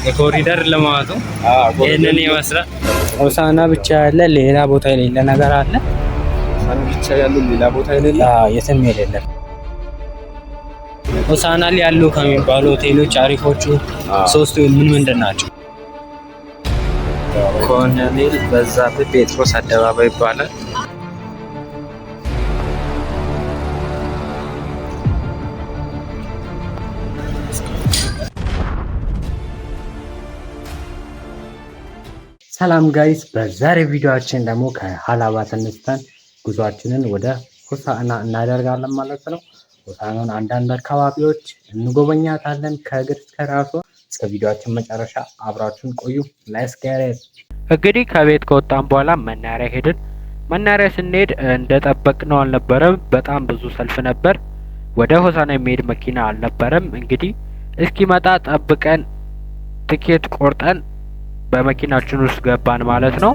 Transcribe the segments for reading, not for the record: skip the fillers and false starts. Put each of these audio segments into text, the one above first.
የኮሪደር ልማቱ ይሄንን ይመስላል። ሆሳዕና ብቻ ያለ ሌላ ቦታ የሌለ ነገር አለ። ሆሳዕና ብቻ ያለ ሌላ ቦታ የሌለ የትም የሌለ። ሆሳዕና ላይ ያሉ ከሚባሉ ሆቴሎች አሪፎቹ ሶስቱ ምንድን ናቸው? ኮሎኔል በዛብህ ጴጥሮስ አደባባይ ይባላል። ሰላም ጋይስ፣ በዛሬ ቪዲዮአችን ደግሞ ከሀላባ ተነስተን ጉዟችንን ወደ ሆሳዕና እናደርጋለን ማለት ነው። ሆሳዕናን አንዳንድ አካባቢዎች እንጎበኛታለን ከእግር እስከ ራሱ። እስከ ቪዲዮአችን መጨረሻ አብራችሁን ቆዩ። ሌትስ ጌት። እንግዲህ ከቤት ከወጣን በኋላ መናኸሪያ ሄድን። መናኸሪያ ስንሄድ እንደጠበቅነው አልነበረም። በጣም ብዙ ሰልፍ ነበር። ወደ ሆሳዕና የሚሄድ መኪና አልነበረም። እንግዲህ እስኪመጣ ጠብቀን ትኬት ቆርጠን በመኪናችን ውስጥ ገባን ማለት ነው።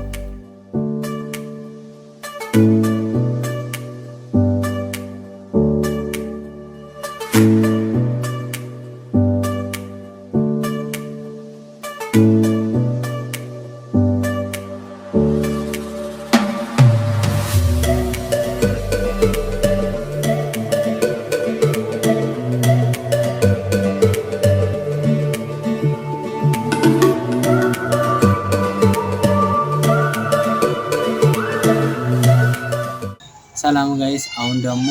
ሰላም ጋይስ፣ አሁን ደግሞ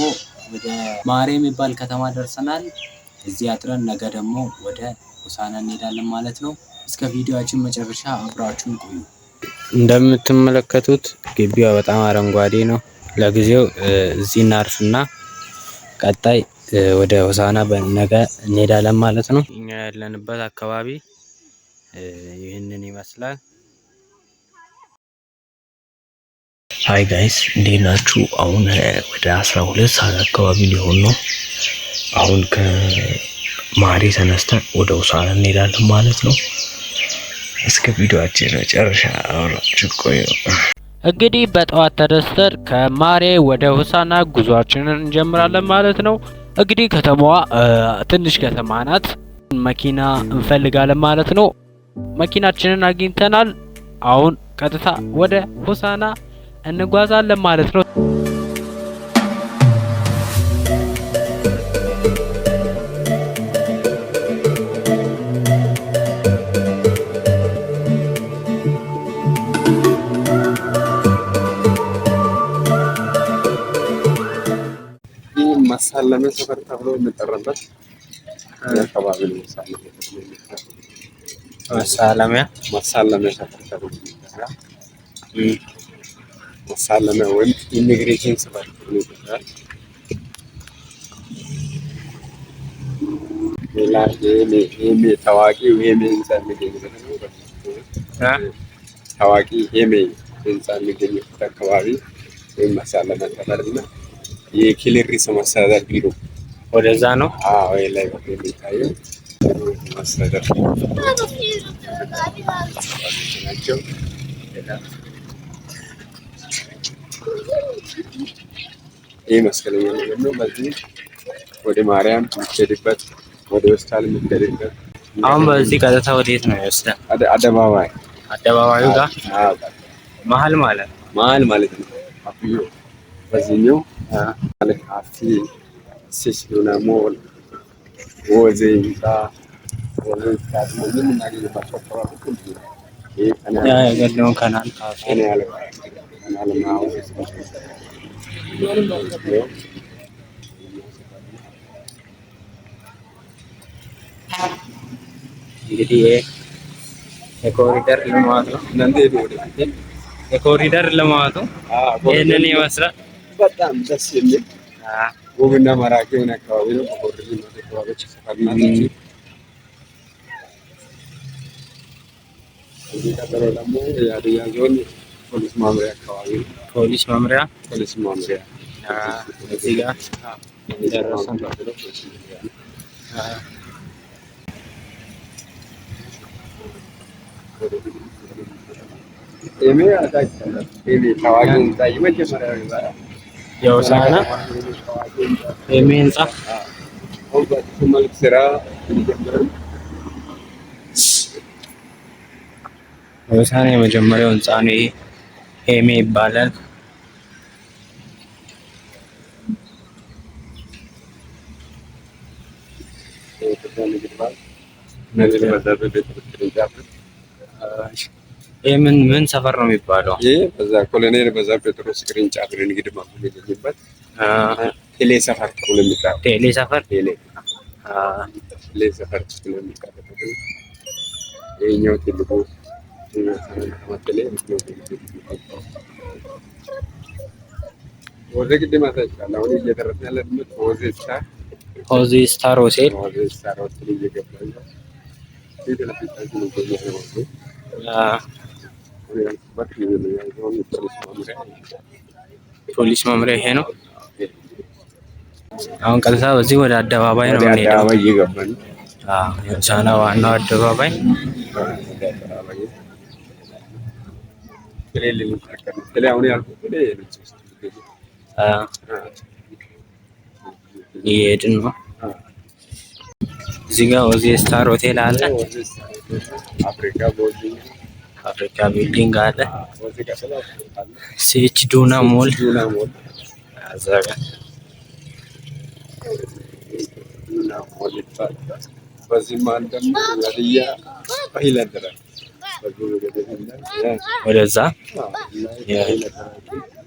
ወደ ማሬ የሚባል ከተማ ደርሰናል። እዚህ አጥረን ነገ ደግሞ ወደ ሆሳዕና እንሄዳለን ማለት ነው። እስከ ቪዲዮአችን መጨረሻ አብራችሁን ቆዩ። እንደምትመለከቱት ግቢው በጣም አረንጓዴ ነው። ለጊዜው እዚህ እናርፍና ቀጣይ ወደ ሆሳዕና ነገ እንሄዳለን ማለት ነው። እኛ ያለንበት አካባቢ ይህንን ይመስላል። ሃይ ጋይስ እንዴት ናችሁ? አሁን ወደ 12 ሰዓት አካባቢ ሊሆን ነው። አሁን ከማሬ ተነስተን ወደ ሆሳዕና እንሄዳለን ማለት ነው። እስከ ቪዲዮአችን መጨረሻ አብራችሁ ቆዩ። እንግዲህ በጠዋት ተነስተን ከማሬ ወደ ሆሳዕና ጉዟችንን እንጀምራለን ማለት ነው። እንግዲህ ከተማዋ ትንሽ ከተማ ናት። መኪና እንፈልጋለን ማለት ነው። መኪናችንን አግኝተናል። አሁን ቀጥታ ወደ ሆሳዕና እንጓዛለን ማለት ነው። ይህ መሳለሚያ ሰፈር ተብሎ የሚጠራበት አካባቢ ነው። መሳለሚያ ሰፈር ተብሎ የሚጠራ መሳለሚያ ወይም ኢሚግሬሽን ሰፈር ይባላል። ሌላ ታዋቂው ሄሜ ህንፃ የሚገኝበት ነው። ታዋቂ ሄሜ ህንፃ የሚገኝበት አካባቢ ወይም መሳለሚያ ሰፈር እና የክልል መስተዳድር ቢሮ ወደዛ ነው። ወይ ላይ የሚታየው መስተዳድር ናቸው። ይህ መስቀለኛ ነገር ነው። በዚህ ወደ ማርያም የምትሄድበት ወደ ሆስፒታል የምትሄድበት። አሁን በዚህ ቀጥታ ወዴት ነው የሚወስደን? አደባባዩ ጋር መሀል ማለት ነው። አፍዮ በዚህኛው ማለት አፊ ሲስሉና ሞል ወዜ ይታ ወለታት ምን እናገኝባቸው አካባቢዎች ሁሉ ይሄ የገለውን ካናል ካፌ እኔ ያለ ካናል ማው እንግዲህ የኮሪደር ልማቱ የኮሪደር ልማቱ ይህንን ይመስላል። በጣም ደስ የሚል ውብና ማራኪ የሆነ አካባቢ ነው። ኮሪደር ልማት አካባቢዎች ሰፈርናቸው። እዚህ ቀጥሎ ደግሞ የሀዲያ ዞን ፖሊስ ማምሪያ አካባቢ ነው። ፖሊስ ማምሪያ እዚህ ጋር ደረሰን። ታዋቂ ህንፃ የመጀመሪያው ይባላል። የሆሳዕና ሄሜ ህንፃ መልክ ስራ ሆሳዕና የመጀመሪያው ህንፃ ነው ይሄ። ሄሜ ይባላል። ይህ ምን ሰፈር ነው የሚባለው? ይህ በዛ ኮሎኔል በዛብህ ጴጥሮስ ቅርንጫፍ ንግድ ማዕከል የሚገኝበት ቴሌ ሰፈር ተብሎ የሚጠራው ቴሌ ሰፈር ቴሌ ሰፈር ተብሎ የሚጠራው ይኸኛው ትልቁ ሆዜ ቅድም አሳይቻለሁ። አሁን እየደረስን ያለንበት ሆዜ ስታር ሆቴል እየገባን ነው። ፊት ለፊታችን የሚገኘው ፖሊስ መምሪያ ይሄ ነው። አሁን ቀጥታ በዚህ ወደ አደባባይ ነው የምንሄደው። እየገባን የሆሳዕና ዋናው አደባባይ እየሄድን ነው። እዚህ ጋር ሆዜ ስታር ሆቴል አለ። አፍሪካ ቢልዲንግ አለ። ሴች ዱና ሞል አዘጋ በዚህ ማን ደግሞ ያድያ ባህል አደራል ወደዛ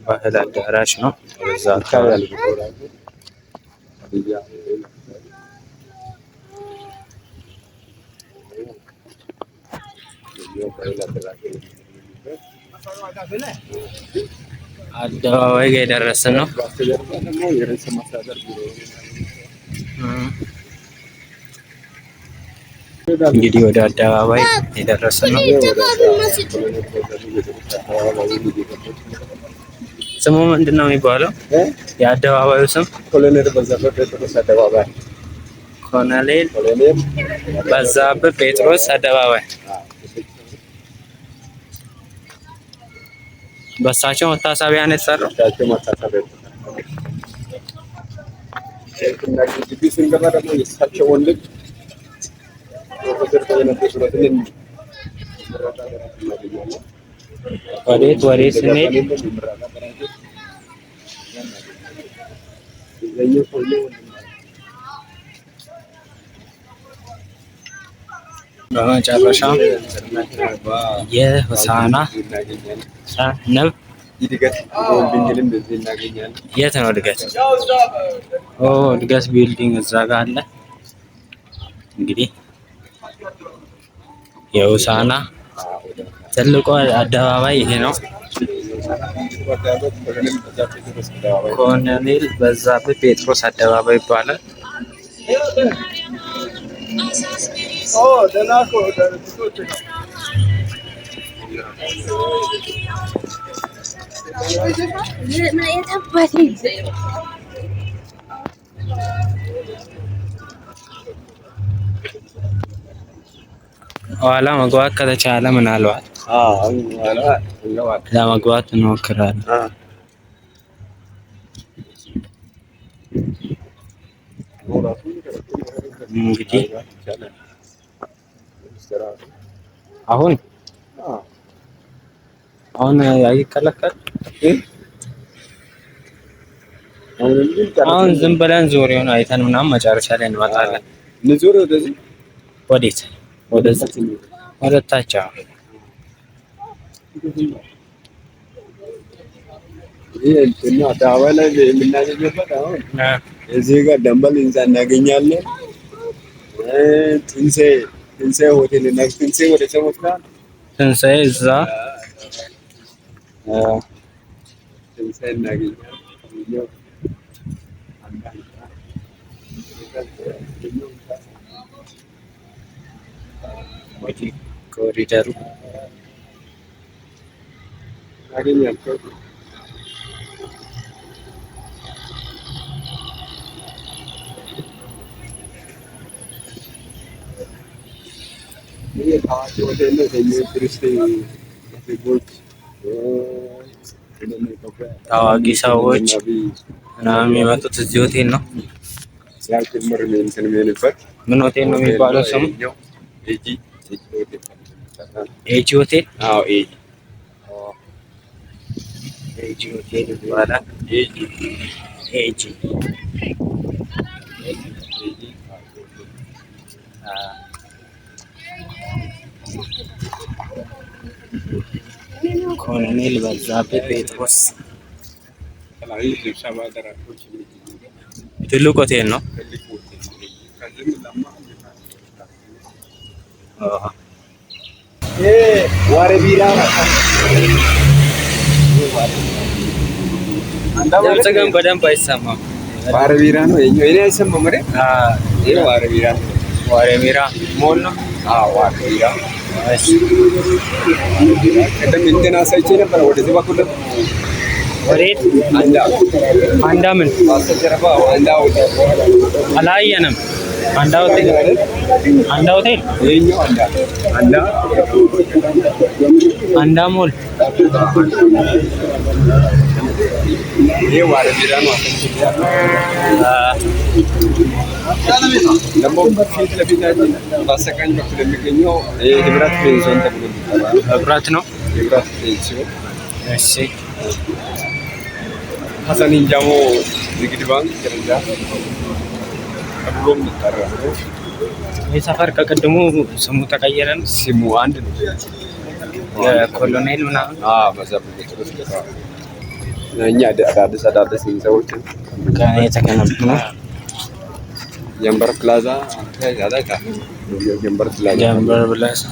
ባህል አዳራሽ ነው። ወደዛ አካባቢ አደባባይ ጋር የደረስን ነው። እንግዲህ ወደ አደባባይ የደረስን ነው። ስሙ ምንድን ነው የሚባለው? የአደባባዩ ስም ኮሎኔል በዛብህ ጴጥሮስ አደባባይ። ኮሎኔል በዛብህ ጴጥሮስ አደባባይ። በሳቸው መታሰቢያ ነው የተሰራው። ስንገባ ደግሞ የእሳቸው ወንድም ወዴት ስንሄድ በመጨረሻ የሆሳዕና ነብ የት ነው እድገት? እድገት ቢልዲንግ እዛ ጋር አለ። እንግዲህ የሆሳዕና ትልቁ አደባባይ ይሄ ነው። ኮሎኔል በዛብህ ጴጥሮስ አደባባይ ይባላል። ኋላ መግባት ከተቻለ ምናልባት ለመግባት እንሞክራለን። እንግዲህ አሁን አይከለከል። አሁን ዝም ብለን ዙሪያውን አይተን ምናምን መጨረሻ ላይ እንመጣለን። ንዙር ወደዚህ ወዴት? ወደ ታች። ይሄ አደባባይ ላይ የምናገኝበት አሁን እዚህ ጋር ደንበል ህንፃ እናገኛለን። ትንሣኤ ሆቴል እና ትንሣኤ ወደ ሰሞት ጋር ትንሣኤ እዛ ትንሣኤ እናገኛለን። ኮሪደሩ እናገኛለን። ይሄ ታዋቂ ሆቴል ነው። ቱሪስት ታዋቂ ሰዎች ምናምን የሚመጡት እዚህ ሆቴል ነው። ምን ሆቴል ነው የሚባለው ስሙ? ኤጂ ሆቴል አዎ ኤጂ ሆቴል ይባላል። ኤጂ ኮሎኔል በዛብህ ጴጥሮስ ትልቅ ሆቴል ነው። ዋሬ ቢራ ድምጽ ግን በደንብ አይሰማም። ዋሬ ቢራ ነው የኛው እኔ አይሰማም አይደል? ይሄ ዋሬ ቢራ ዋሬ ቢራ ሞል ነው። ዋሬ ቢራ እሺ ቀደም እንትን አሳይቼ ነበር። ወደዚህ በኩል ወዴት? አንዳ ምን ማስተጀርባ አላየንም። አንዳ ሆቴል ይሄኛው አንዳ ሞል ይሄ ዋሬ ቢራ ነው። ደግሞ ፊት ለፊታችን በአሰቃኝ በኩል የሚገኘው ይሄ ህብረት ፔንሲዮን ተብሎ ይጠራል። ህብረት ነው። ህብረት ፔንሲዮን እሺ ሀሰን ኢንጃሞ ንግድ ባንክ ቅርንጫፍ ተብሎ የሚጠራ ነው። ይህ ሰፈር ከቅድሙ ስሙ ተቀየረ ነው። ስሙ አንድ ነው። የኮሎኔል ምናምን መዛብ እኛ አዳዲስ ህንፃዎችን የተገነቡ ነው። ጀንበር ፕላዛ ጀንበር ፕላዛ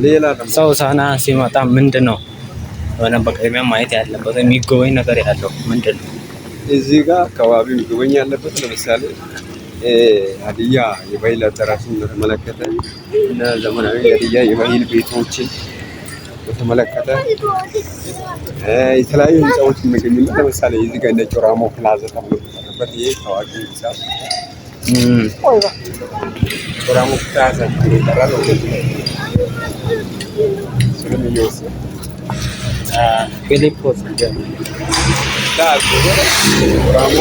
ሌላ ሰው ሳና ሲመጣ ምንድን ነው የሆነ በቅድሚያ ማየት ያለበት የሚጎበኝ ነገር ያለው ምንድን ነው? እዚህ ጋር አካባቢ የሚጎበኝ ያለበት ለምሳሌ ሀዲያ የባህል አዳራሽን በተመለከተ እና ዘመናዊ ሀዲያ የባህል ቤቶችን በተመለከተ የተለያዩ ህንፃዎች የሚገኙበት ለምሳሌ እዚህ ጋር እንደ ጮራሞ ፕላዛ ተብሎ የተጠራበት ይሄ ታዋቂ ህንፃ ጮራሞ ፕላዛ ተብሎ ይጠራል። ስለም እየወሰደ ፊሊፖስ ጮራሞ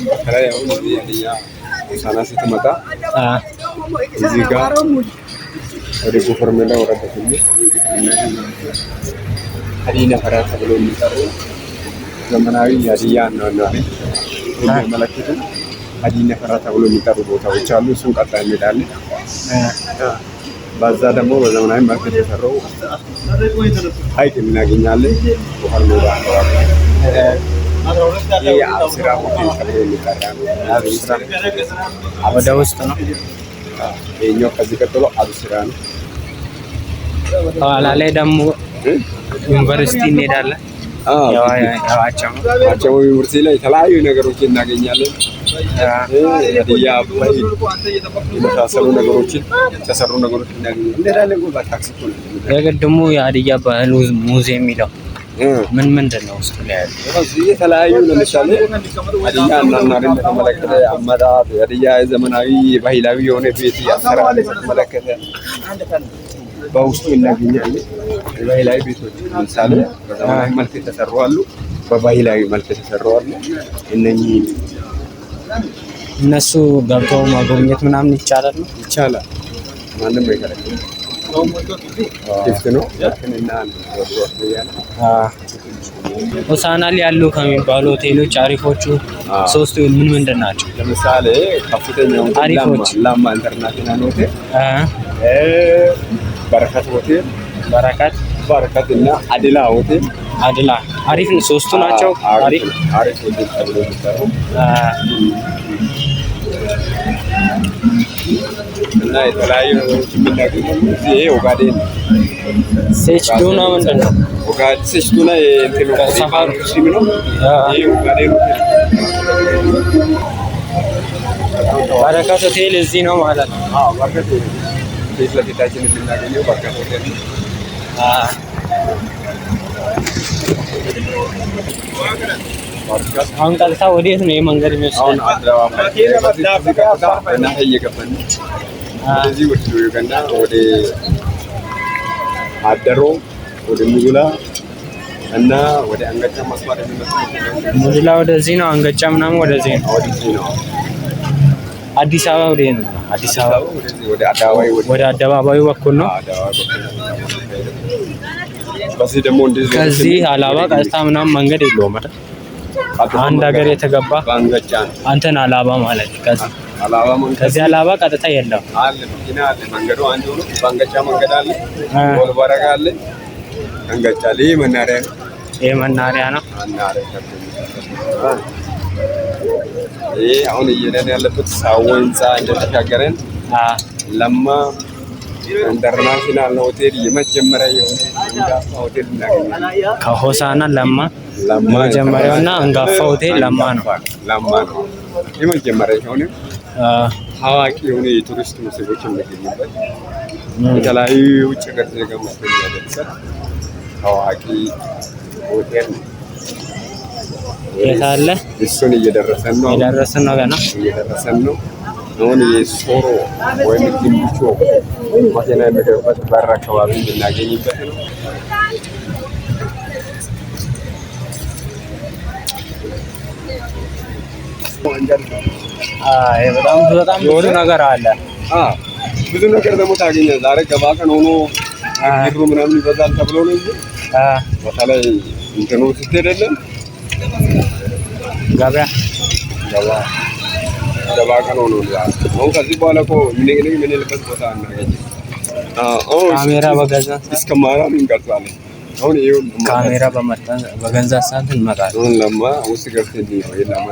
በተለይ አሁን ሀዲያ ሆሳዕና ስትመጣ እዚህ ጋር ወደ ጎፈርሜላ ወረዳ ክልል ሀዲያ ነፈራ ተብሎ የሚጠሩ ዘመናዊ ሀዲያ አኗኗር የሚያመለክቱ ሀዲያ ነፈራ ተብሎ የሚጠሩ ቦታዎች አሉ። እሱን ቀጥታ እንሄዳለን። በዛ ደግሞ በዘመናዊ መልክ የተሰራው ሀይቅ እናገኛለን። ጎፈርሜላ አካባቢ የአብስራ ሆቴል ተብሎ የሚጠራ ነው። ወደ ውስጥ ነው። ይኸኛው ከዚህ ቀጥሎ አብስራ ነው። ኋላ ላይ ደግሞ ዩኒቨርሲቲ እንሄዳለን። ዋቸሞ ዩኒቨርሲቲ ላይ የተለያዩ ነገሮችን እናገኛለን። ሀዲያ አባይ የመሳሰሉ ነገሮችን የተሰሩ ነገሮችን እናገኛለን። ታክሲ የቅድሙ የሀዲያ ባህል ሙዚየም የሚለው ምንድን ነው? ውስጥ ላይ ያለው የተለያዩ ለምሳሌ ሀዲያ አኗኗርን በተመለከተ አመጣጥ ሀዲያ ዘመናዊ ባህላዊ የሆነ ቤት አሰራር በተመለከተ በውስጡ እናገኛለን። የባህላዊ ቤቶች ለምሳሌ በዘመናዊ መልክ የተሰሩ አሉ፣ በባህላዊ መልክ የተሰሩ አሉ። እነሱ ገብተው ማጎብኘት ምናምን ይቻላል ነው? ይቻላል። ማንም አይከለክልም። ክፍት ነው። ሆሳዕና ላይ ያሉ ከሚባሉ ሆቴሎች አሪፎቹ ሶስቱ ምንድን ናቸው? ለምሳሌ ከፍተኛው አሪፎች ላማ ኢንተርናሽናል ሆቴል፣ በረከት ሆቴል፣ በረከት እና አድላ ሆቴል። አድላ አሪፍ ነው። ሶስቱ ናቸው አሪፍ ሆቴል ተብሎ የሚጠሩ እና የተለያዩ ነገሮች የምናገኘው ይሄ ኦጋዴን ሴችዱና ምንድን ነው? ኦጋዴን ሴችዱና ሰፋሩ ሲም ነው። ይሄ ኦጋዴን በረከት ሆቴል እዚህ ነው ማለት ነው። በረከት ፊት ለፊታችን የምናገኘው በረከት ሆቴል ነው። አሁን ቀጥታ ወዴት ነው የመንገድ የሚወስደው? ወደዚህ ወደ ዩጋንዳ ወደ አደሮ ወደ ሙዙላ እና ወደ አንገጫ መስመር ሙዝላ ወደዚህ ነው፣ አንገጫ ምናምን ወደዚህ ነው። ወደዚህ ነው። አዲስ አበባ ወደ ነው። አዲስ አበባ ወደ አደባባዩ በኩል ነው። በዚህ ደግሞ እንደዚህ ከዚህ አላባ ቀጥታ ምናምን መንገድ የለውም አይደል? አንድ ሀገር የተገባ ባንገጫ ነው። አንተን አላባ ማለት ከዚህ አላባ መንገድ ከዚህ አላባ ቀጥታ የለም አለ። መኪና አለ። መንገዱ አንዱ ነው። ባንገጫ መንገድ አለ። ወልበረጋ አለ። አንገጫ ላይ መናሪያ ነው። ይሄ መናሪያ ነው። ይሄ አሁን እየሄድን ያለበት ሳዎ ህንፃ እንደተሻገረን ለማ ኢንተርናሽናል ሆቴል የመጀመሪያ የሆነ አንጋፋ ሆቴል እናገኛለን። ከሆሳና ለማ የመጀመሪያውና አንጋፋ ሆቴል ለማ ነው። ለማ ነው የመጀመሪያ የሆነ ታዋቂ የሆነ የቱሪስት መስህቦች የሚገኙበት የተለያዩ የውጭ ሀገር ዜጋ መጥቶ የሚያደርሰን ታዋቂ ሆቴል ነው። የት አለ? እሱን እየደረሰን ነው። እየደረሰን ነው። ገና እየደረሰን ነው። አሁን የሶሮ ወይም ግንብቾ መኪና የሚገቡበት በር አካባቢ የምናገኝበት ነው። በጣም ብዙ ነገር አለ። ብዙ ነገር ደግሞ ታገኛለህ። ዛሬ ገባ ቀን ሆኖ ግሩ ምናምን ይበዛል ተብሎ ነው እንጂ በተለይ እንትኑ ስትሄድ የለም ገባ ቀን ሆኖ አሁን ከዚህ በኋላ እኮ ምን የለበት ቦታ እናገኝም። ካሜራ በገዛ እስከ ማርያም እንቀርጻለን። አሁን ይሄው ካሜራ በገንዘብ ሰዓት እንመጣለን። አሁን ለማ ውስጥ ገብተን ነው የለማ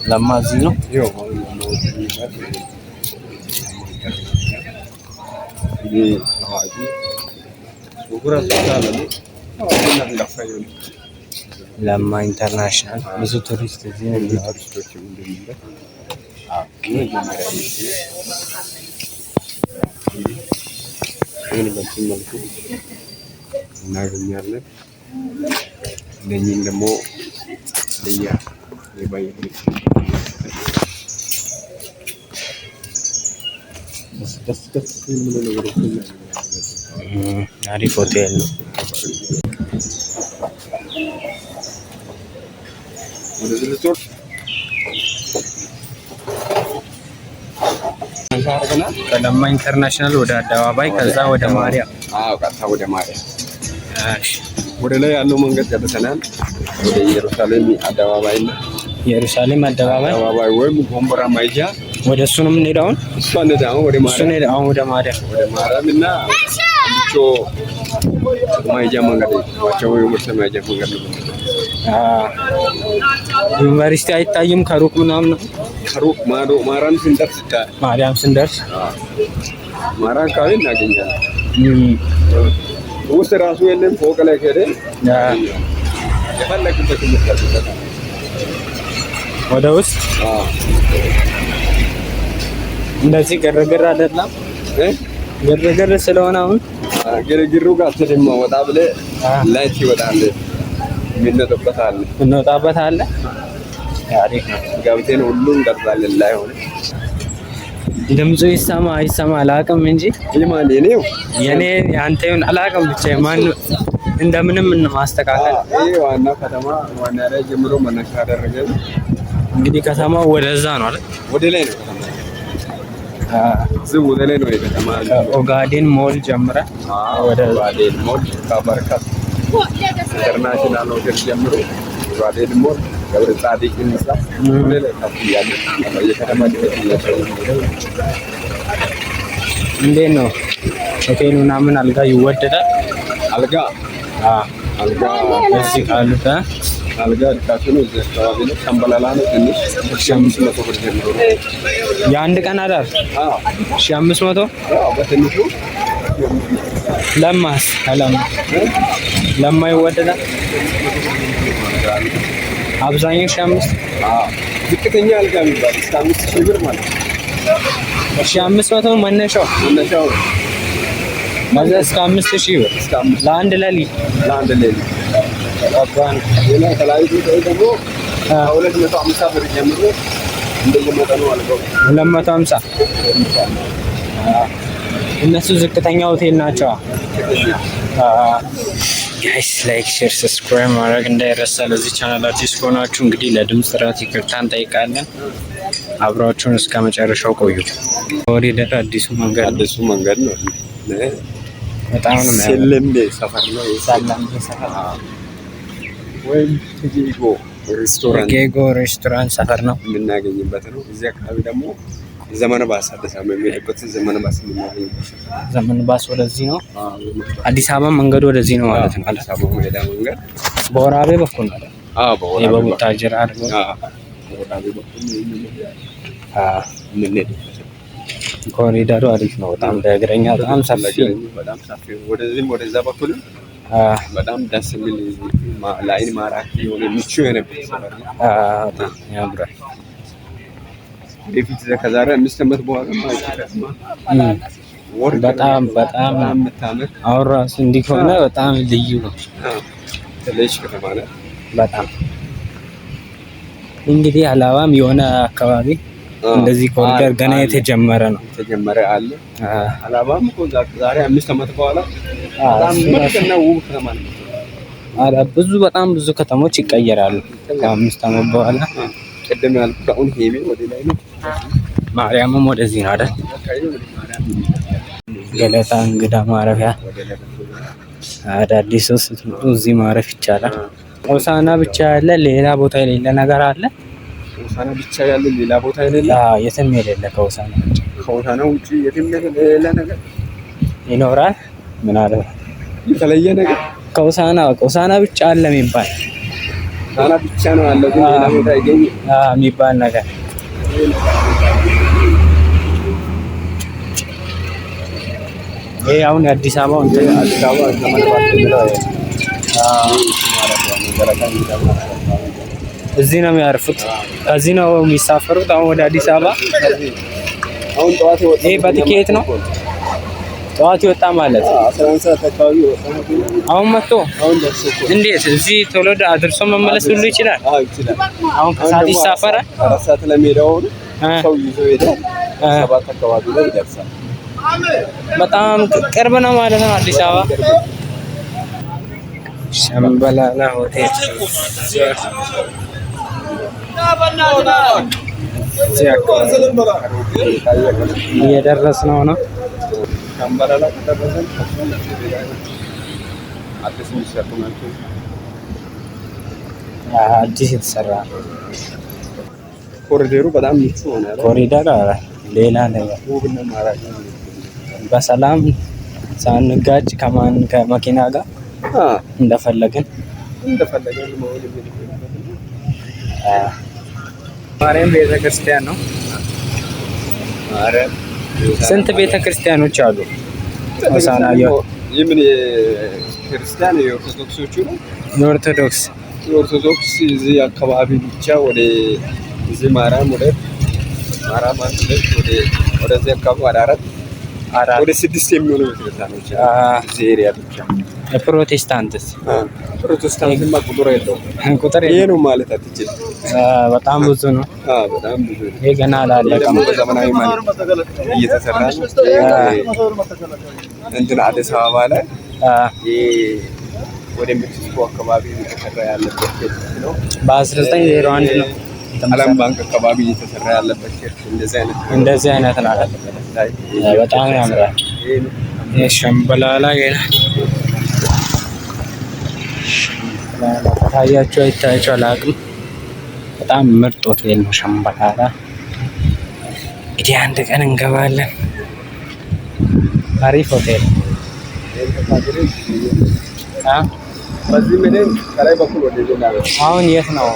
ለማ እዚህ ነው። ይኸው ለማ ኢንተርናሽናል ብዙ ቱሪስት እዚህ ነው የሚኖሩት። በዚህ መልኩ እናገኛለን። እነኚህም ደግሞ ደስ የሚሉ ነገሮች አሪፍ ሆቴል ነው። ከለማ ኢንተርናሽናል ወደ አደባባይ ከዛ ወደ ማርያም። ቀጥታ ወደ ማርያም ወደ ላይ ያለው መንገድ ቀጥተናል። ወደ ኢየሩሳሌም አደባባይ እና ኢየሩሳሌም አደባባይ ወይም ጎንበራ ማይጃ ወደ እሱ ነው የምንሄደው። አሁን ወደ ማርያም እና ብቻ ማይጃ መንገድ ዋቸው ማይጃ መንገድ ነው። ዩኒቨርሲቲ አይታይም ከሩቅ ምናምን ነው። ከሩቅ ማርያም ስንደርስ ይታያል። ማርያም አካባቢ እናገኛለን። ውስጥ ራሱ የለም። ፎቅ ላይ ከሄደን የፈለግበት ምትቀርበት ወደ ውስጥ እንደዚህ ግርግር አይደለም። ግርግር ስለሆነ አሁን ግርግሩ ጋር ትደማ ወጣ ብለህ ላይት ይወጣል። እንወጣበት አለ። አሪፍ ነው። ገብተን ሁሉም እንቀርጻለን። ላይ ሆነ ድምፁ ይሰማ አይሰማ አላውቅም እንጂ ይማን የኔ አንተ ይሁን አላውቅም። ብቻ ማን እንደምንም ማስተካከል። ይሄ ዋና ከተማ ዋና ላይ ጀምሮ መነሻ አደረገ። እንግዲህ ከተማው ወደዛ ነው አይደል? ወደ ላይ ነው ከተማው። ወደ ላይ ነው ከተማ። ኦጋዴን ሞል ጀምረ ወደ ኦጋዴን ሞል ካበረካት ኢንተርናሽናል ሆቴል ጀምሮ ኦጋዴን ሞል ገብረ ጻዲቅ ይመስላል። ወደ ላይ ታፍያለ። የከተማ እንዴት ነው ሆቴሉ ምናምን አልጋ ይወደዳል? አልጋ እዚህ ካሉት አልጋ ርካሽ ነው። እዚህ አካባቢ ነው። ከንበላላ ነው። ትንሽ 1500 ብር ጀምሮ የአንድ ቀን አዳር 1500 በትንሹ። ለማስ ለማ ይወደዳል። አብዛኛው 1500 ዝቅተኛ አልጋ የሚባል እስከ 5000 ብር ማለት ነው። 1500 መነሻው ማዘ እስከ 5000 ብር ለአንድ ሌሊት ሌላ ተለያዩ ደግሞ 250 ብር ጀምሮ እንደየመጠኑ አልጋው 250 እነሱ ዝቅተኛ ሆቴል ናቸው። ጋይስ ላይክ፣ ሼር፣ ሰብስክራይብ ማድረግ እንዳይረሳ። ለዚህ ቻናል አዲስ ከሆናችሁ እንግዲህ ለድምፅ ጥራት ይቅርታ እንጠይቃለን። አብራችሁን እስከ መጨረሻው ቆዩ። ኮሪደር አዲሱ መንገድ ነው። በጣም ነው ሰለምቤ ሰፈር ነው። ሰለምቤ ሰፈር ወይም ጌጎ ሬስቶራንት ሰፈር ነው የምናገኝበት ነው። እዚህ አካባቢ ደግሞ ዘመን ባስ አዲስ አበባ የሚሄድበት ዘመን ባስ የምናገኝበት ዘመን ባስ ወደዚህ ነው። አዲስ አበባ መንገዱ ወደዚህ ነው ማለት ነው። አዲስ አበባ ወደ መንገድ በወራቤ በኩል ነው። በቡታጅራ አድርጎ በወራቤ በኩል የምንሄድበት ኮሪደሩ አሪፍ ነው። በጣም ለእግረኛ በጣም ሰፊ ወደዚህም ወደዛ በኩል በጣም ደስ የሚል ለአይን ማራኪ የሆነ ምቹ የሆነበት ሰፈር ነው። ያምራል። ወደፊት ከዛሬ 5 ዓመት በኋላ በጣም የምታምር አሁን ራሱ እንዲህ ከሆነ በጣም ልዩ ነው። ትልሽ ከተማ ነው በጣም እንግዲህ አላባም የሆነ አካባቢ እንደዚህ ኮሪደር ገና የተጀመረ አለ። አላባም እኮ ዛሬ 5 ዓመት በኋላ በጣም ምርጥና ውብ ከተማ ነው። በጣም ብዙ ከተሞች ይቀየራሉ ከ5 ዓመት በኋላ። ቅድም ያልኩት አሁን ሄሜ ወደ ላይ ነው። ማርያምም ወደዚህ ነው አይደል? ገለታ እንግዳ ማረፊያ አዳዲስ ስትመጡ እዚህ ማረፍ ይቻላል። ሆሳና ብቻ ያለ ሌላ ቦታ የሌለ ነገር አለ። ሆሳና ብቻ ያለ ሌላ ቦታ የሌለ የትም የሌለ ከሆሳና ውጪ የትም የሌለ ነገር ይኖራል። ምን አለ የተለየ ነገር ከሆሳና ብቻ አለ የሚባል ሆሳና ብቻ ነው ያለው ግን ሌላ ቦታ አይገኝም የሚባል ነገር ይሄ አሁን የአዲስ አበባው እዚህ ነው የሚያርፉት፣ ከዚህ ነው የሚሳፈሩት። አሁን ወደ አዲስ አበባ አሁን ጠዋት ይወጣ። ይሄ በቲኬት ነው ጠዋት ይወጣ ማለት 11 ሰዓት አካባቢ ይወጣ። አሁን መጥቶ እንዴት እዚህ ቶሎ አድርሶ መመለስ ሁሉ ይችላል? ይችላል። አሁን ከሰዓት ይሳፈራል። 4 ሰዓት ለሚሄደው ሰው ይዞ ይሄዳል። 7 አካባቢ ላይ ይደርሳል። በጣም ቅርብ ነው ማለት ነው አዲስ አበባ። ሸምበላላ ሆቴል እየደረስ ነው። ሸምበላላ ከደረሰን አዲስ የሚሰሩ ናቸው። አዲስ የተሰራ ኮሪደሩ በጣም ምቹ ሆነ። ኮሪደር ሌላ ነገር ውብና ማራኪ በሰላም ሳንጋጭ ከመኪና ጋር እንደፈለግን መሆን የሚችልበት ማርያም ቤተክርስቲያን ነው። ስንት ቤተክርስቲያኖች አሉ? ሆሳና የምን ክርስቲያን የኦርቶዶክሶቹ ነው? የኦርቶዶክስ እዚህ አካባቢ ብቻ ወደ እዚህ ማርያም ወደ ወደዚህ አካባቢ ወደ ወደ 6 የሚሆኑ ቤተክርስቲያኖች እዚህ ኤሪያ ብቻ። የፕሮቴስታንትስ ፕሮቴስታንትማ ቁጥር የለውም። ይሄ ነው ማለት አትችልም። በጣም ብዙ ነው። በጣም ብዙ ነው። ይሄ ገና አላለቀም። በዘመናዊ ማለት እየተሰራ ነው። እንትን አዲስ አበባ ላይ ወደ ሜክሲኮ አካባቢ እየተሰራ ያለበት ነው። በ1901 ነው ዓለም ባንክ አካባቢ እየተሰራ ያለበት እንደዚህ አይነት ነው። በጣም ያምራል። ሸምበላላ ታያቸው አይታያቸው አላውቅም። በጣም ምርጥ ሆቴል ነው ሸምበላላ። እንግዲህ አንድ ቀን እንገባለን። አሪፍ ሆቴል አሁን የት ነው?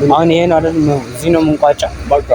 አሁን ይሄ ነው አይደል? እዚህ ነው የምንቋጫው። በቃ